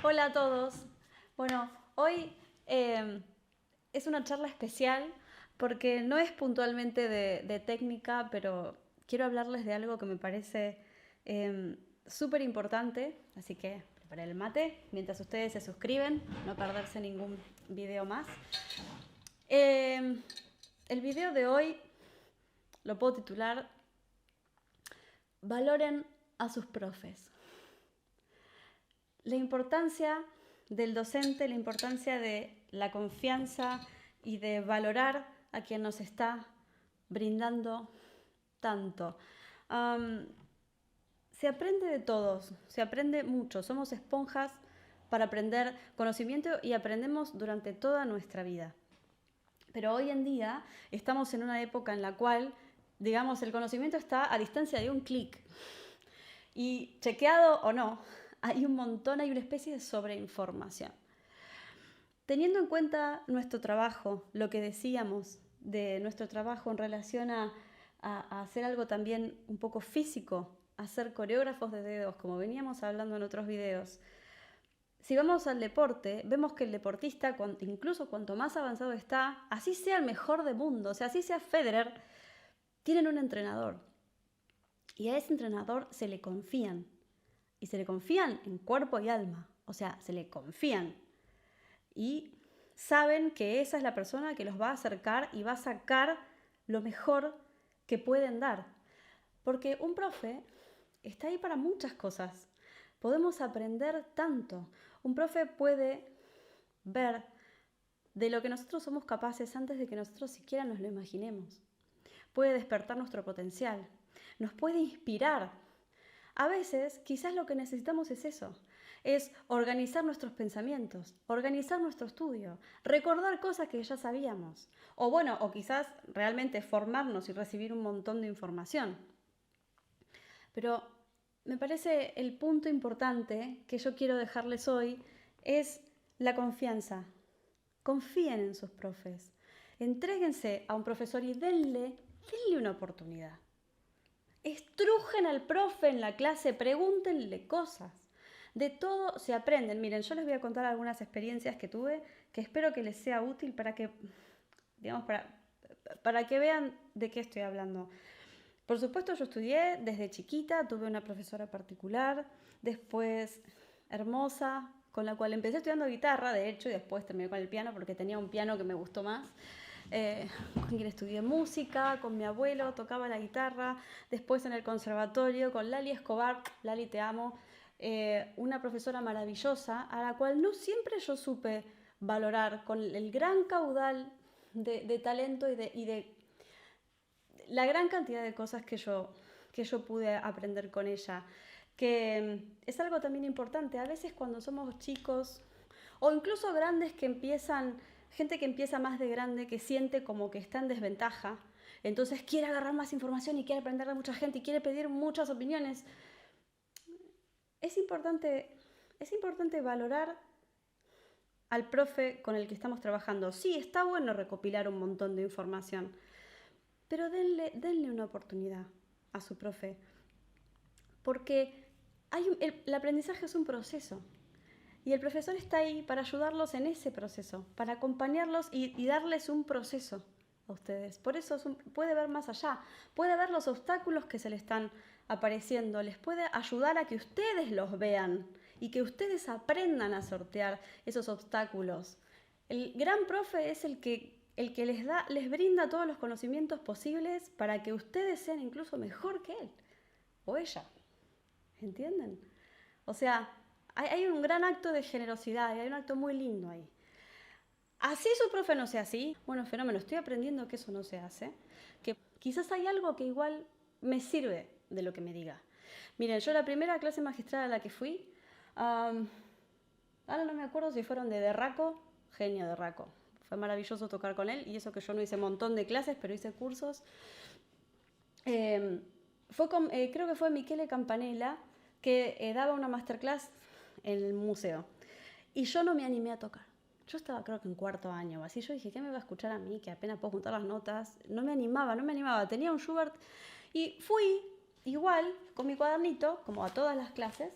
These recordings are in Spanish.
Hola a todos. Bueno, hoy es una charla especial porque no es puntualmente de técnica, pero quiero hablarles de algo que me parece súper importante. Así que preparé el mate mientras ustedes se suscriben, no perderse ningún video más. Eh, el video de hoy lo puedo titular Valoren a sus profes. La importancia del docente, la importancia de la confianza y de valorar a quien nos está brindando tanto. Se aprende de todos, se aprende mucho, somos esponjas para aprender conocimiento y aprendemos durante toda nuestra vida. Pero hoy en día estamos en una época en la cual, digamos, el conocimiento está a distancia de un clic. Y chequeado o no, hay un montón, hay una especie de sobreinformación. Teniendo en cuenta nuestro trabajo, lo que decíamos de nuestro trabajo en relación a hacer algo también un poco físico, a ser coreógrafos de dedos, como veníamos hablando en otros videos. Si vamos al deporte, vemos que el deportista, incluso cuanto más avanzado está, así sea el mejor del mundo, o sea, así sea Federer, tienen un entrenador. Y a ese entrenador se le confían. Y se le confían en cuerpo y alma. O sea, se le confían. Y saben que esa es la persona que los va a acercar y va a sacar lo mejor que pueden dar. Porque un profe está ahí para muchas cosas. Podemos aprender tanto. Un profe puede ver de lo que nosotros somos capaces antes de que nosotros siquiera nos lo imaginemos. Puede despertar nuestro potencial. Nos puede inspirar. A veces, quizás lo que necesitamos es eso, es organizar nuestros pensamientos, organizar nuestro estudio, recordar cosas que ya sabíamos, o quizás realmente formarnos y recibir un montón de información. Pero me parece el punto importante que yo quiero dejarles hoy es la confianza. Confíen en sus profes, entréguense a un profesor y denle una oportunidad. Estrujen al profe en la clase, pregúntenle cosas. De todo se aprenden. Miren, yo les voy a contar algunas experiencias que tuve que espero que les sea útil para que, digamos, para que vean de qué estoy hablando. Por supuesto, yo estudié desde chiquita, tuve una profesora particular, después hermosa, con la cual empecé estudiando guitarra, de hecho, y después terminé con el piano porque tenía un piano que me gustó más. Con quien estudié música, con mi abuelo, tocaba la guitarra, después en el conservatorio con Lali Escobar, Lali te amo, una profesora maravillosa a la cual no siempre yo supe valorar con el gran caudal de talento y de la gran cantidad de cosas que yo pude aprender con ella, que es algo también importante. A veces cuando somos chicos o incluso grandes que empiezan, gente que empieza más de grande, que siente como que está en desventaja, entonces quiere agarrar más información y quiere aprender de mucha gente y quiere pedir muchas opiniones. Es importante, es importante valorar al profe con el que estamos trabajando. Sí, está bueno recopilar un montón de información, pero denle una oportunidad a su profe, porque el aprendizaje es un proceso y el profesor está ahí para ayudarlos en ese proceso, para acompañarlos y darles un proceso a ustedes. Por eso puede ver más allá, puede ver los obstáculos que se le están apareciendo, les puede ayudar a que ustedes los vean y que ustedes aprendan a sortear esos obstáculos. El gran profe es el que les brinda todos los conocimientos posibles para que ustedes sean incluso mejor que él o ella. ¿Entienden? O sea, hay un gran acto de generosidad y hay un acto muy lindo ahí. Así su profe no sea así. Bueno, fenómeno, estoy aprendiendo que eso no se hace. Que quizás hay algo que igual me sirve de lo que me diga. Miren, yo la primera clase magistral a la que fui, ahora no me acuerdo si fueron de Derraco, genio Derraco. Fue maravilloso tocar con él y eso que yo no hice un montón de clases, pero hice cursos. Creo que fue Michele Campanella que daba una masterclass en el museo. Y yo no me animé a tocar. Yo estaba creo que en cuarto año o así. Yo dije, ¿qué me va a escuchar a mí? Que apenas puedo juntar las notas. No me animaba, no me animaba. Tenía un Schubert y fui igual con mi cuadernito, como a todas las clases.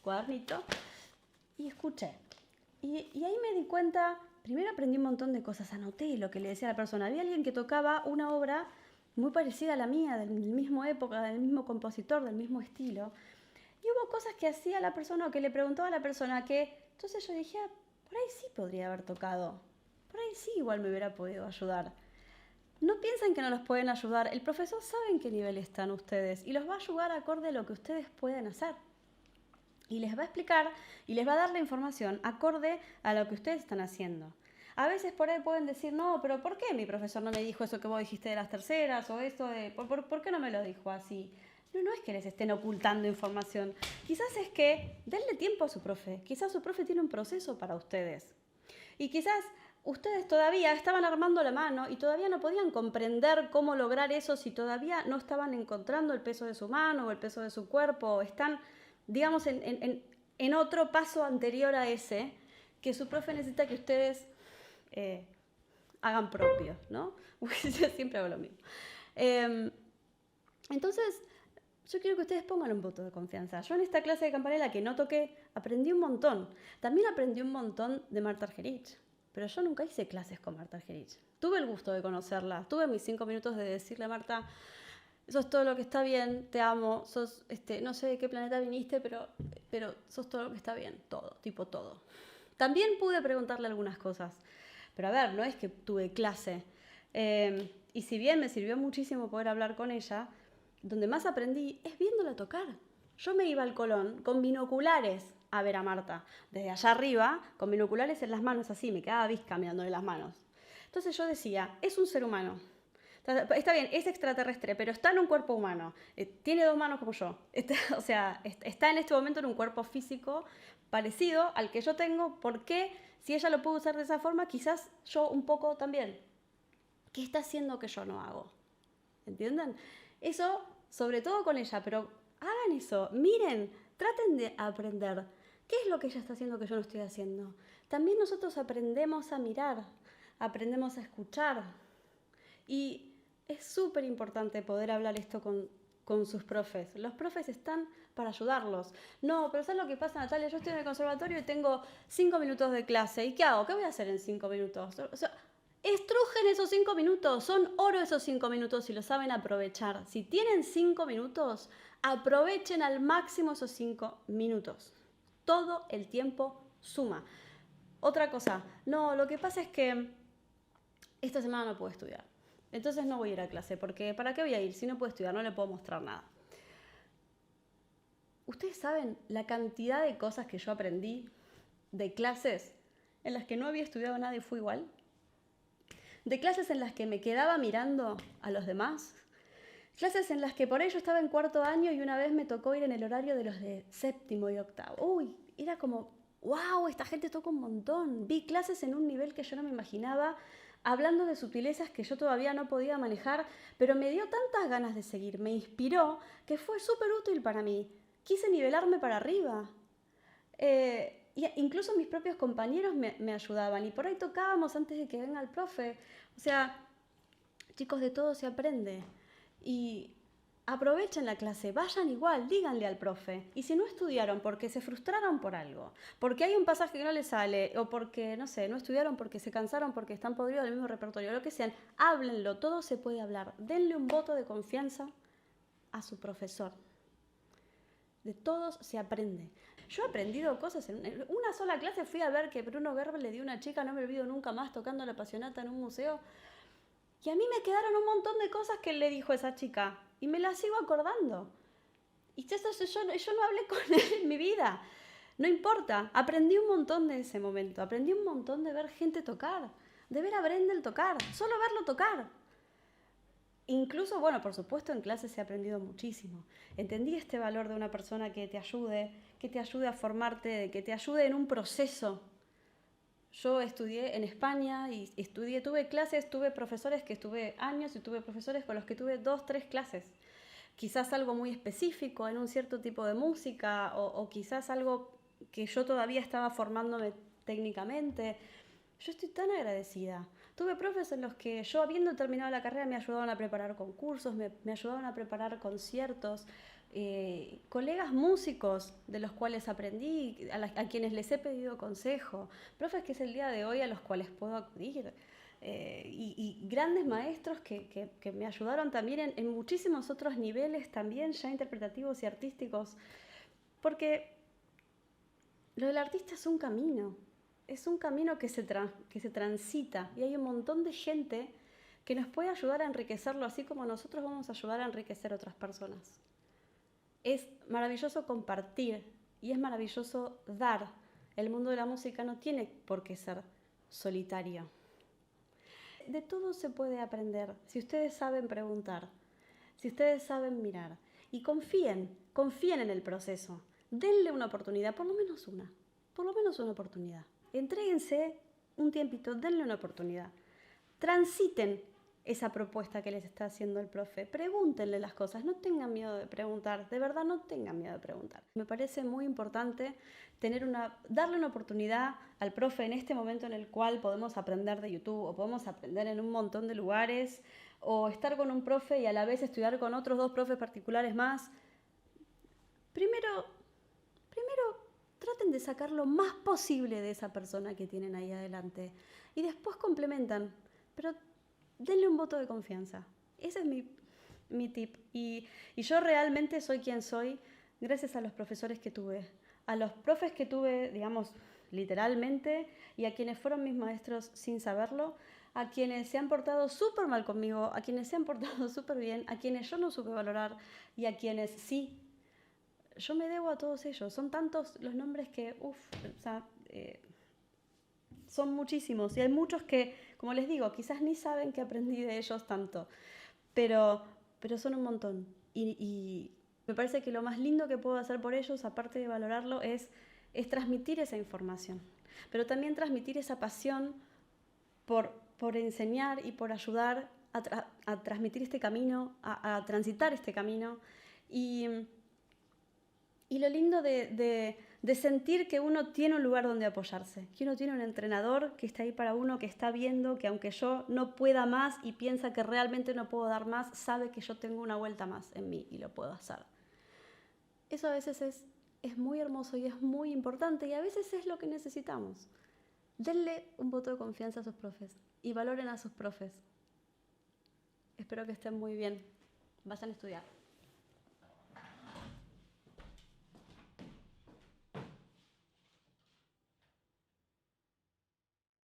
Cuadernito. y escuché. Y ahí me di cuenta, primero aprendí un montón de cosas, anoté lo que le decía a la persona. Había alguien que tocaba una obra muy parecida a la mía, del mismo época, del mismo compositor, del mismo estilo. Y hubo cosas que hacía la persona o que le preguntaba a la persona que... Entonces yo dije, por ahí sí podría haber tocado. Por ahí sí igual me hubiera podido ayudar. No piensen que no los pueden ayudar. El profesor sabe en qué nivel están ustedes y los va a ayudar acorde a lo que ustedes pueden hacer. Y les va a explicar y les va a dar la información acorde a lo que ustedes están haciendo. A veces por ahí pueden decir, no, pero ¿por qué mi profesor no me dijo eso que vos dijiste de las terceras? O esto de, ¿por qué no me lo dijo así? No es que les estén ocultando información. Quizás es que denle tiempo a su profe. Quizás su profe tiene un proceso para ustedes. Y quizás ustedes todavía estaban armando la mano y todavía no podían comprender cómo lograr eso si todavía no estaban encontrando el peso de su mano o el peso de su cuerpo. O están, digamos, en otro paso anterior a ese que su profe necesita que ustedes hagan propio, ¿no? Yo siempre hago lo mismo. Entonces, yo quiero que ustedes pongan un voto de confianza. Yo en esta clase de campanela que no toqué, aprendí un montón. También aprendí un montón de Marta Argerich. Pero yo nunca hice clases con Marta Argerich. Tuve el gusto de conocerla. Tuve mis 5 minutos de decirle a Marta, eso es todo lo que está bien, te amo, sos, no sé de qué planeta viniste, pero sos todo lo que está bien, todo, tipo todo. También pude preguntarle algunas cosas. Pero a ver, no es que tuve clase. Y si bien me sirvió muchísimo poder hablar con ella, donde más aprendí es viéndola tocar. Yo me iba al Colón con binoculares a ver a Marta. Desde allá arriba, con binoculares en las manos así, me quedaba visca mirándole las manos. Entonces yo decía, es un ser humano. Está bien, es extraterrestre, pero está en un cuerpo humano. Tiene 2 manos como yo. O sea, está en este momento en un cuerpo físico parecido al que yo tengo. ¿Por qué? Si ella lo puede usar de esa forma, quizás yo un poco también. ¿Qué está haciendo que yo no hago? ¿Entienden? Eso, sobre todo con ella, pero hagan eso, miren, traten de aprender. ¿Qué es lo que ella está haciendo que yo no estoy haciendo? También nosotros aprendemos a mirar, aprendemos a escuchar. Y es súper importante poder hablar esto con sus profes. Los profes están para ayudarlos. No, pero ¿sabes lo que pasa, Natalia? Yo estoy en el conservatorio y tengo 5 minutos de clase. ¿Y qué hago? ¿Qué voy a hacer en 5 minutos? O sea, estrujen esos 5 minutos. Son oro esos 5 minutos si lo saben aprovechar. Si tienen 5 minutos, aprovechen al máximo esos 5 minutos. Todo el tiempo suma. Otra cosa. No, lo que pasa es que esta semana no puedo estudiar. Entonces no voy a ir a clase, porque ¿para qué voy a ir? Si no puedo estudiar, no le puedo mostrar nada. ¿Ustedes saben la cantidad de cosas que yo aprendí de clases en las que no había estudiado nada y fue igual? De clases en las que me quedaba mirando a los demás. Clases en las que por ello estaba en 4º año y una vez me tocó ir en el horario de los de 7º y 8º. Uy, era como, wow, esta gente toca un montón. Vi clases en un nivel que yo no me imaginaba, hablando de sutilezas que yo todavía no podía manejar, pero me dio tantas ganas de seguir, me inspiró, que fue súper útil para mí. Quise nivelarme para arriba. Y incluso mis propios compañeros me ayudaban y por ahí tocábamos antes de que venga el profe. O sea, chicos, de todo se aprende. Y aprovechen la clase, vayan igual, díganle al profe. Y si no estudiaron porque se frustraron por algo, porque hay un pasaje que no les sale, o porque, no sé, no estudiaron porque se cansaron, porque están podridos del mismo repertorio, lo que sean, háblenlo, todo se puede hablar. Denle un voto de confianza a su profesor. De todos se aprende. Yo he aprendido cosas en una sola clase. Fui a ver que Bruno Gerber le dio a una chica, no me olvido nunca más, tocando la Passionata en un museo. Y a mí me quedaron un montón de cosas que le dijo esa chica. Y me las sigo acordando. Y eso, yo no hablé con él en mi vida. No importa. Aprendí un montón de ese momento. Aprendí un montón de ver gente tocar. De ver a Brendel tocar. Solo verlo tocar. Incluso, bueno, por supuesto en clases he aprendido muchísimo. Entendí este valor de una persona que te ayude a formarte, que te ayude en un proceso. Yo estudié en España y tuve clases, tuve profesores que estuve años y tuve profesores con los que tuve 2, 3 clases. Quizás algo muy específico en un cierto tipo de música o quizás algo que yo todavía estaba formándome técnicamente. Yo estoy tan agradecida. Tuve profes en los que yo, habiendo terminado la carrera, me ayudaban a preparar concursos, me ayudaban a preparar conciertos. colegas músicos de los cuales aprendí, a quienes les he pedido consejo, profes que es el día de hoy a los cuales puedo acudir, y grandes maestros que me ayudaron también en muchísimos otros niveles también ya interpretativos y artísticos, porque lo del artista es un camino que se transita, y hay un montón de gente que nos puede ayudar a enriquecerlo, así como nosotros vamos a ayudar a enriquecer a otras personas. Es maravilloso compartir y es maravilloso dar. El mundo de la música no tiene por qué ser solitario. De todo se puede aprender si ustedes saben preguntar, si ustedes saben mirar y confíen en el proceso. Denle una oportunidad, por lo menos una oportunidad. Entréguense un tiempito, denle una oportunidad. Transiten esa propuesta que les está haciendo el profe. Pregúntenle las cosas, no tengan miedo de preguntar, de verdad no tengan miedo de preguntar. Me parece muy importante darle una oportunidad al profe en este momento en el cual podemos aprender de YouTube o podemos aprender en un montón de lugares o estar con un profe y a la vez estudiar con otros 2 profes particulares más. Primero traten de sacar lo más posible de esa persona que tienen ahí adelante y después complementan, pero denle un voto de confianza. Ese es mi tip. Y yo realmente soy quien soy gracias a los profesores que tuve. A los profes que tuve, digamos, literalmente, y a quienes fueron mis maestros sin saberlo, a quienes se han portado súper mal conmigo, a quienes se han portado súper bien, a quienes yo no supe valorar y a quienes sí. Yo me debo a todos ellos. Son tantos los nombres que, son muchísimos. Y hay muchos que, como les digo, quizás ni saben que aprendí de ellos tanto. Pero son un montón. Y me parece que lo más lindo que puedo hacer por ellos, aparte de valorarlo, es transmitir esa información. Pero también transmitir esa pasión por enseñar y por ayudar a transmitir este camino, a transitar este camino. Y lo lindo de sentir que uno tiene un lugar donde apoyarse, que uno tiene un entrenador que está ahí para uno, que está viendo que aunque yo no pueda más y piensa que realmente no puedo dar más, sabe que yo tengo una vuelta más en mí y lo puedo hacer. Eso a veces es muy hermoso y es muy importante y a veces es lo que necesitamos. Denle un voto de confianza a sus profes y valoren a sus profes. Espero que estén muy bien. Vayan a estudiar.